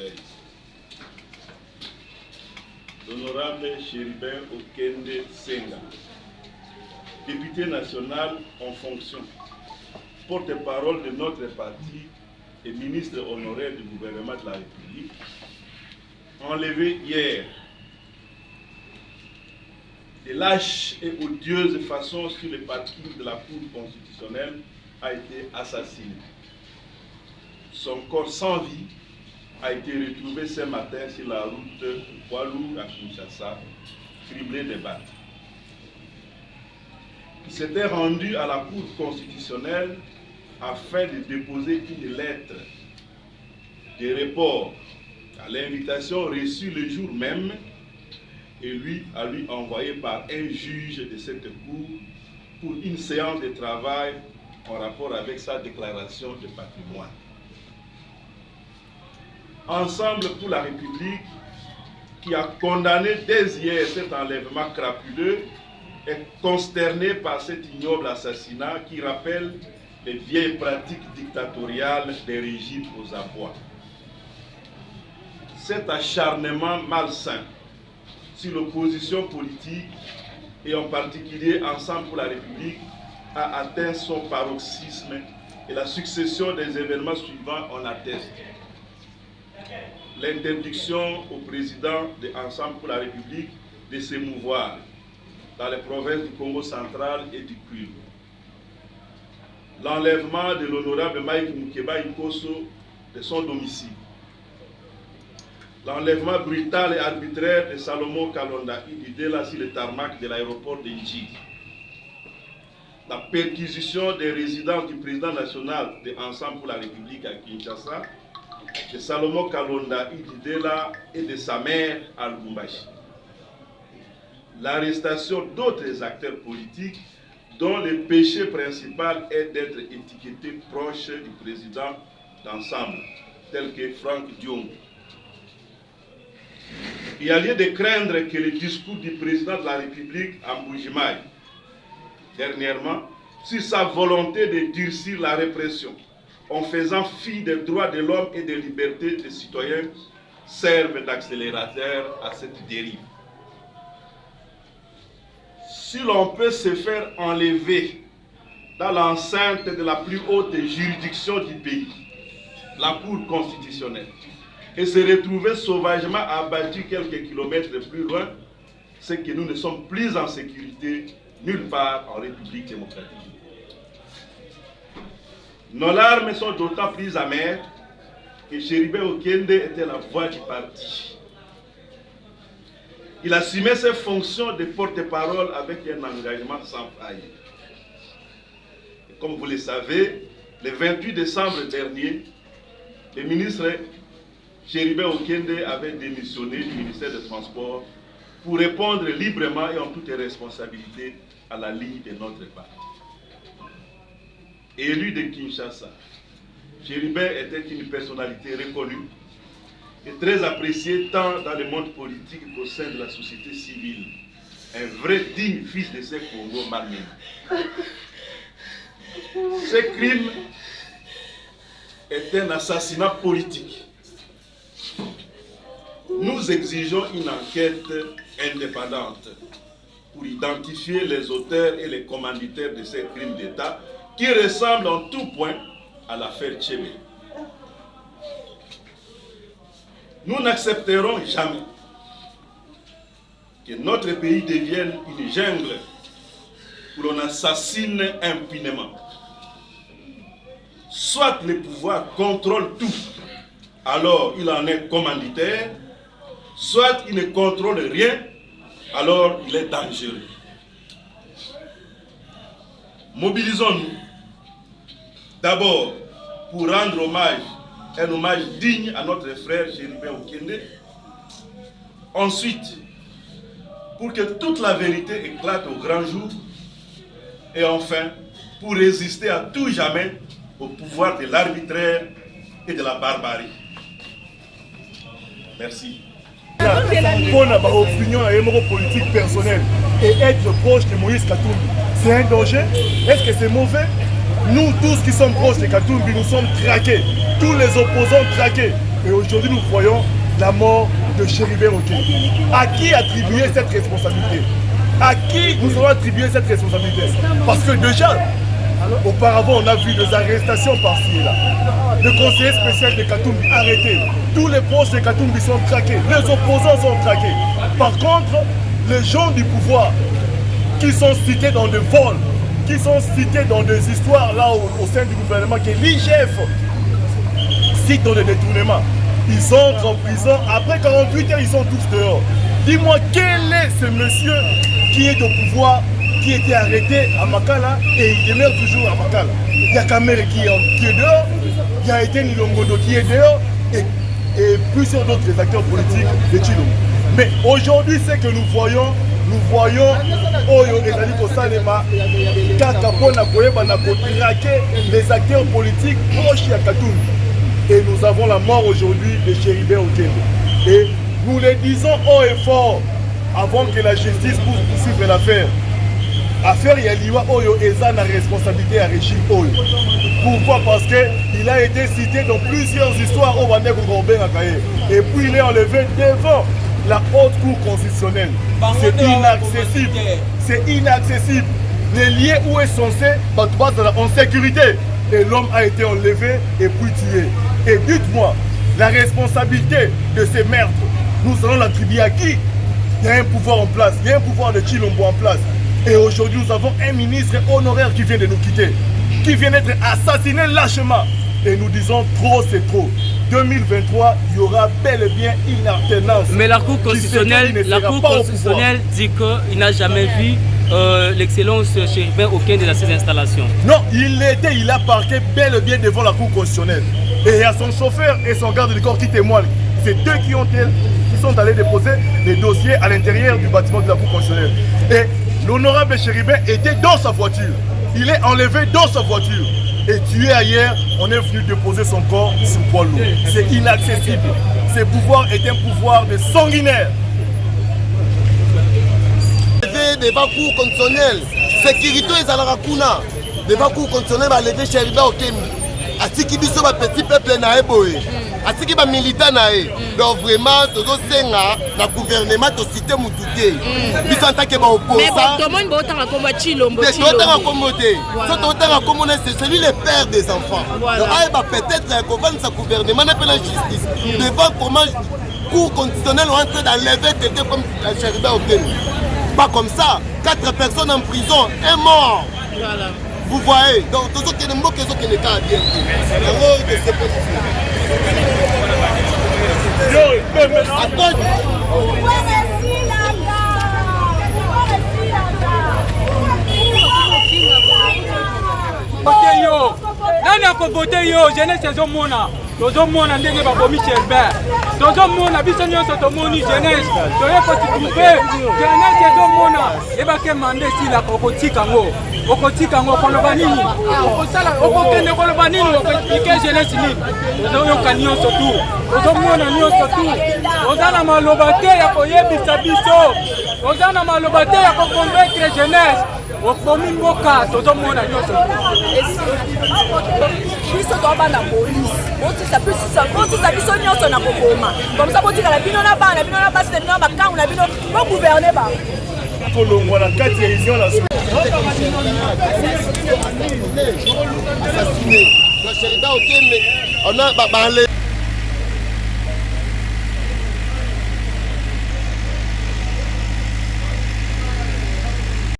cortège. L'honorable Chéribin Okende Senga, député national en fonction, porte-parole de notre parti et ministre honoraire du gouvernement de la République, enlevé hier de lâche et odieuse façon sur le parking de la Cour constitutionnelle, a été assassiné. Son corps sans vie a été retrouvé ce matin sur la route Walou à Kinshasa, criblé de balles. Il s'était rendu à la Cour constitutionnelle afin de déposer une lettre de report à l'invitation reçue le jour même et lui envoyé par un juge de cette cour pour une séance de travail en rapport avec sa déclaration de patrimoine. Ensemble pour la République, qui a condamné dès hier cet enlèvement crapuleux, est consterné par cet ignoble assassinat qui rappelle les vieilles pratiques dictatoriales des régimes aux abois. Cet acharnement malsain sur l'opposition politique et en particulier Ensemble pour la République a atteint son paroxysme et la succession des événements suivants en atteste. L'interdiction au président de Ensemble pour la République de s'émouvoir dans les provinces du Congo central et du Kwilu. L'enlèvement de l'honorable Mike Mukeba Nkoso de son domicile. L'enlèvement brutal et arbitraire de Salomon Kalonda Ididela sur le tarmac de l'aéroport de Njili. La perquisition des résidences du président national de Ensemble pour la République à Kinshasa, de Salomon Kalonda Ididela et de sa mère à Lubumbashi. L'arrestation d'autres acteurs politiques dont le péché principal est d'être étiquetés proches du président d'Ensemble, tels que Franck Diongo. Il y a lieu de craindre que le discours du président de la République à Mbujimaï, dernièrement, sur sa volonté de durcir la répression, en faisant fi des droits de l'homme et des libertés des citoyens, servent d'accélérateur à cette dérive. Si l'on peut se faire enlever dans l'enceinte de la plus haute juridiction du pays, la Cour constitutionnelle, et se retrouver sauvagement abattu quelques kilomètres plus loin, c'est que nous ne sommes plus en sécurité nulle part en République démocratique. Nos larmes sont d'autant plus amères que Chéribin Okende était la voix du parti. Il assumait ses fonctions de porte-parole avec un engagement sans faille. Et comme vous le savez, le 28 décembre dernier, le ministre Chéribin Okende avait démissionné du ministère des Transports pour répondre librement et en toute responsabilité à la ligne de notre parti. Élu de Kinshasa, Chéribin était une personnalité reconnue et très apprécié tant dans le monde politique qu'au sein de la société civile. Un vrai digne fils de ce Congo malmené. Ce crime est un assassinat politique. Nous exigeons une enquête indépendante pour identifier les auteurs et les commanditaires de ces crimes d'État qui ressemblent en tout point à l'affaire Tchébé. Nous n'accepterons jamais que notre pays devienne une jungle où l'on assassine impunément. Soit le pouvoir contrôle tout, alors il en est commanditaire, soit il ne contrôle rien, alors il est dangereux. Mobilisons-nous d'abord pour rendre un hommage digne à notre frère Chéribin Okende. Ensuite, pour que toute la vérité éclate au grand jour. Et enfin, pour résister à tout jamais au pouvoir de l'arbitraire et de la barbarie. Merci. Pour ma opinion politique personnelle et être proche de Moïse Katumbi, c'est un danger? Est-ce que c'est mauvais? Nous tous qui sommes proches de Katumbi, nous sommes traqués. Tous les opposants traqués. Et aujourd'hui, nous voyons la mort de Chéribert Okende. À qui attribuer cette responsabilité? À qui nous allons attribuer cette responsabilité? Parce que déjà, auparavant, on a vu des arrestations par-ci et là. Le conseiller spécial de Katumbi arrêté. Tous les postes de Katumbi sont traqués. Les opposants sont traqués. Par contre, les gens du pouvoir qui sont cités dans des vols, qui sont cités dans des histoires là au sein du gouvernement, que l'IGF cite dans des détournements, ils entrent en prison. Après 48 heures, ils sont tous dehors. Dis-moi, quel est ce monsieur qui est au pouvoir, qui était arrêté à Makala et il demeure toujours à Makala? Il y a Kamere qui est dehors, il y a Etienne Longondo qui est dehors et plusieurs d'autres acteurs politiques de Chilombo. Mais aujourd'hui, ce que nous voyons Oyo ezali kosalema kaka pona koyeba na kotraquer les acteurs politiques proches ya Katumbi. Et nous avons la mort aujourd'hui de Chéribert Okende. Et nous le disons haut et fort avant que la justice poursuive l'affaire. Affaire Yaliwa Oyo eza na responsabilité à régime Oyo. Pourquoi? Parce qu'il a été cité dans plusieurs histoires au Bandeko Gorbeng Akaye. Et puis il est enlevé devant la haute cour constitutionnelle. C'est inaccessible. C'est inaccessible. Les lieux où est censé battre en sécurité. Et l'homme a été enlevé et puis tué. Et dites-moi, la responsabilité de ces meurtres, nous allons l'attribuer à qui? Il y a un pouvoir en place, il y a un pouvoir de Chilombo en place. Et aujourd'hui, nous avons un ministre honoraire qui vient de nous quitter, qui vient d'être assassiné lâchement. Et nous disons trop, c'est trop. 2023, il y aura bel et bien une alternance. Mais la Cour constitutionnelle dit qu'il n'a jamais vu l'excellence Chéribert Okende dans ses installations. Non, il a parqué bel et bien devant la Cour constitutionnelle. Et il y a son chauffeur et son garde du corps qui témoignent. C'est eux qui sont allés déposer les dossiers à l'intérieur du bâtiment de la Cour constitutionnelle. Et l'honorable Chéribert était dans sa voiture. Il est enlevé dans sa voiture. Et tué ailleurs, on est venu déposer son corps sur poids lourd. C'est inaccessible. Ce pouvoir est un pouvoir de sanguinaire. Devant Cour constitutionnelle, sécurité et Zalaracuna, devant Cour constitutionnelle, va lever Chéribert Okende. Atiki biso ba petit peuple na eboye. Atiki ba militant na e. Donc vraiment tozo senga na gouvernement to cité mututé. Biso en tant que ba opposant. Mais tout le monde va autant combattre Chilombo. Mais autant combattre. Soit autant combattre c'est celui le père des enfants. Donc va peut-être qu'on sa gouvernement n'a pas la justice. Devant comment Cour constitutionnelle ont en train d'enlever quelqu'un comme Chéribert Okende. Pas comme ça. 4 personnes en prison, un mort. Voilà. Vous voyez, donc tout ce qui est mot que ce qui n'est pas bien. Nani akovote yo jeunesse ezomona tozomona ndenge bakomi Chéribert tozomona biso nyonso tomoni jeunesse toye kotitrouve jeunesse ezomona ebake mande esila okotika ngo koloba nini okokende koloba nini okoexplike jeunesse nini tozoyoka nyonso tu tozomona nyonso tu oza na maloba te ya koyebisa biso oza na maloba te ya koconvaincre jeunesse okomi mboka tozomona nyonso biso toba na police otisa biso nyonso na kokoma comme ça botikala bino na bana bino na basi na bino na bakangu na bino bogouverner ba kolongwa na kati ya vision la Chéribert Okende on a